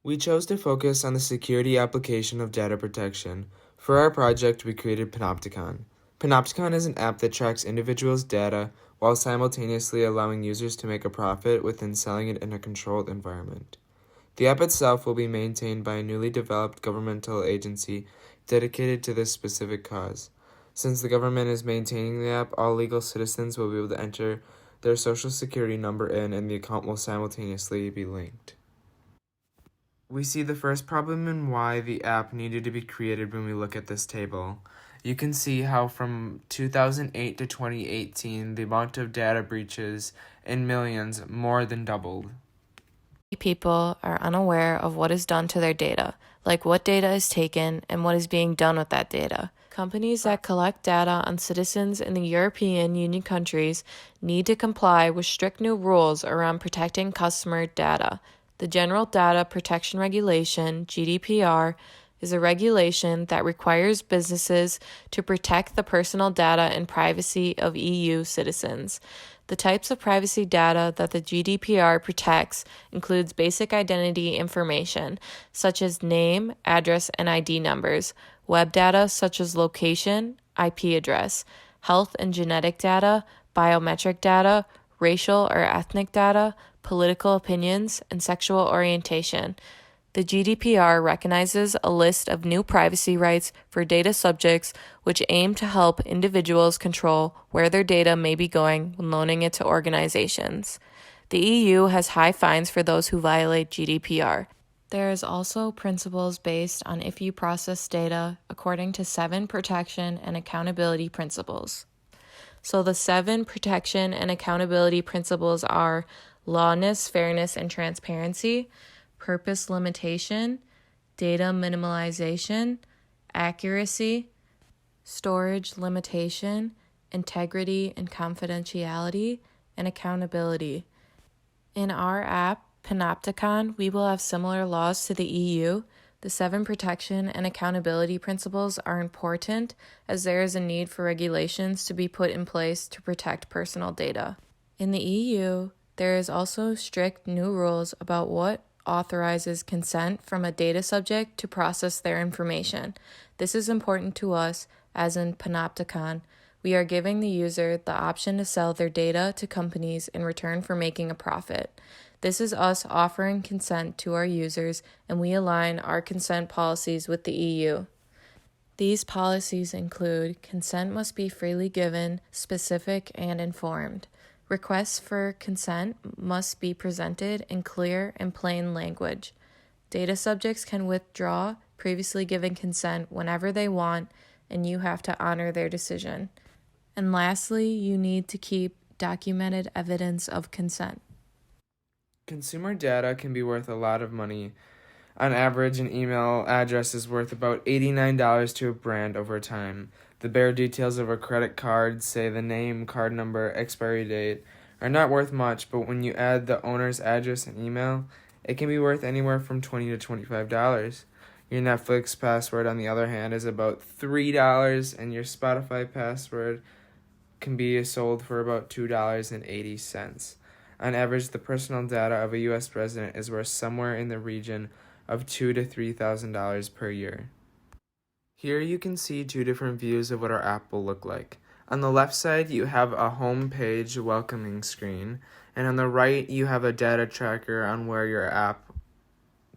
We chose to focus on the security application of data protection. For our project, we created Panopticon. Panopticon is an app that tracks individuals' data while simultaneously allowing users to make a profit within selling it in a controlled environment. The app itself will be maintained by a newly developed governmental agency dedicated to this specific cause. Since the government is maintaining the app, all legal citizens will be able to enter their social security number in, and the account will simultaneously be linked. We see the first problem in why the app needed to be created when we look at this table. You can see how from 2008 to 2018, the amount of data breaches in millions more than doubled. People are unaware of what is done to their data, like what data is taken and what is being done with that data. Companies that collect data on citizens in the European Union countries need to comply with strict new rules around protecting customer data. The General Data Protection Regulation, GDPR, is a regulation that requires businesses to protect the personal data and privacy of EU citizens. The types of privacy data that the GDPR protects includes basic identity information, such as name, address, and ID numbers, web data such as location, IP address, health and genetic data, biometric data, racial or ethnic data, political opinions, and sexual orientation. The GDPR recognizes a list of new privacy rights for data subjects which aim to help individuals control where their data may be going when loaning it to organizations. The EU has high fines for those who violate GDPR. There is also principles based on if you process data according to 7 protection and accountability principles. So the 7 protection and accountability principles are lawness, fairness, and transparency, purpose limitation, data minimalization, accuracy, storage limitation, integrity and confidentiality, and accountability. In our app, Panopticon, we will have similar laws to the EU. The 7 protection and accountability principles are important as there is a need for regulations to be put in place to protect personal data. In the EU, there is also strict new rules about what authorizes consent from a data subject to process their information. This is important to us, as in Panopticon, we are giving the user the option to sell their data to companies in return for making a profit. This is us offering consent to our users, and we align our consent policies with the EU. These policies include consent must be freely given, specific, and informed. Requests for consent must be presented in clear and plain language. Data subjects can withdraw previously given consent whenever they want, and you have to honor their decision. And lastly, you need to keep documented evidence of consent. Consumer data can be worth a lot of money. On average, an email address is worth about $89 to a brand over time. The bare details of a credit card, say the name, card number, expiry date, are not worth much, but when you add the owner's address and email, it can be worth anywhere from $20 to $25. Your Netflix password, on the other hand, is about $3, and your Spotify password can be sold for about $2.80. On average, the personal data of a U.S. resident is worth somewhere in the region of $2,000 to $3,000 per year. Here you can see 2 different views of what our app will look like. On the left side, you have a home page welcoming screen, and on the right, you have a data tracker on where your app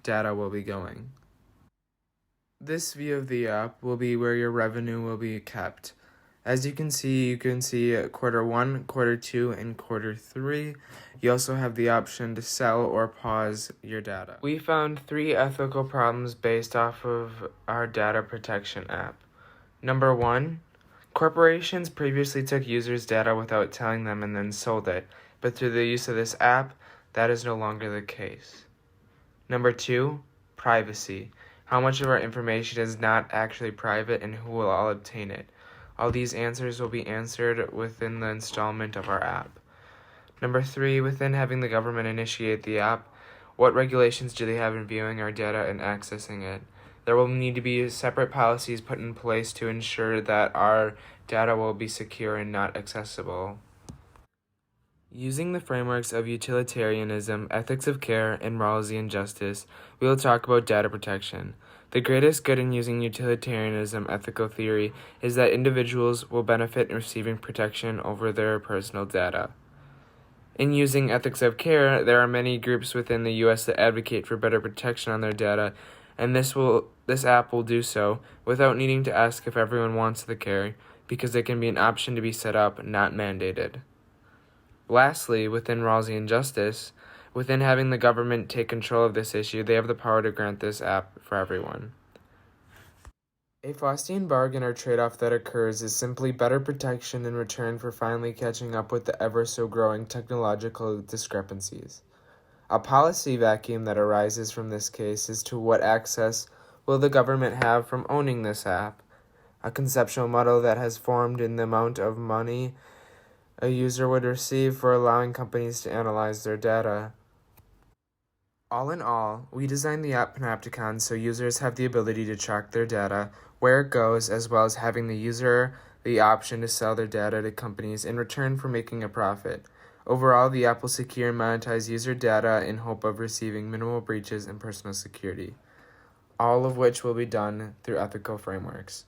data will be going. This view of the app will be where your revenue will be kept. As you can see quarter 1, quarter 2, and quarter 3. You also have the option to sell or pause your data. We found 3 ethical problems based off of our data protection app. Number 1, corporations previously took users' data without telling them and then sold it, but through the use of this app, that is no longer the case. Number 2, privacy. How much of our information is not actually private and who will all obtain it? All these answers will be answered within the installment of our app. Number 3, within having the government initiate the app, what regulations do they have in viewing our data and accessing it? There will need to be separate policies put in place to ensure that our data will be secure and not accessible. Using the frameworks of utilitarianism, ethics of care, and Rawlsian justice, we will talk about data protection. The greatest good in using utilitarianism ethical theory is that individuals will benefit in receiving protection over their personal data. In using ethics of care, there are many groups within the U.S. that advocate for better protection on their data, and this app will do so without needing to ask if everyone wants the care, because it can be an option to be set up, not mandated. Lastly, within Rawlsian justice, within having the government take control of this issue, they have the power to grant this app for everyone. A Faustian bargain or trade-off that occurs is simply better protection in return for finally catching up with the ever-so-growing technological discrepancies. A policy vacuum that arises from this case is to what access will the government have from owning this app, a conceptual muddle that has formed in the amount of money a user would receive for allowing companies to analyze their data. All in all, we designed the app Panopticon so users have the ability to track their data, where it goes, as well as having the user the option to sell their data to companies in return for making a profit. Overall, the app will secure and monetize user data in hope of receiving minimal breaches in personal security, all of which will be done through ethical frameworks.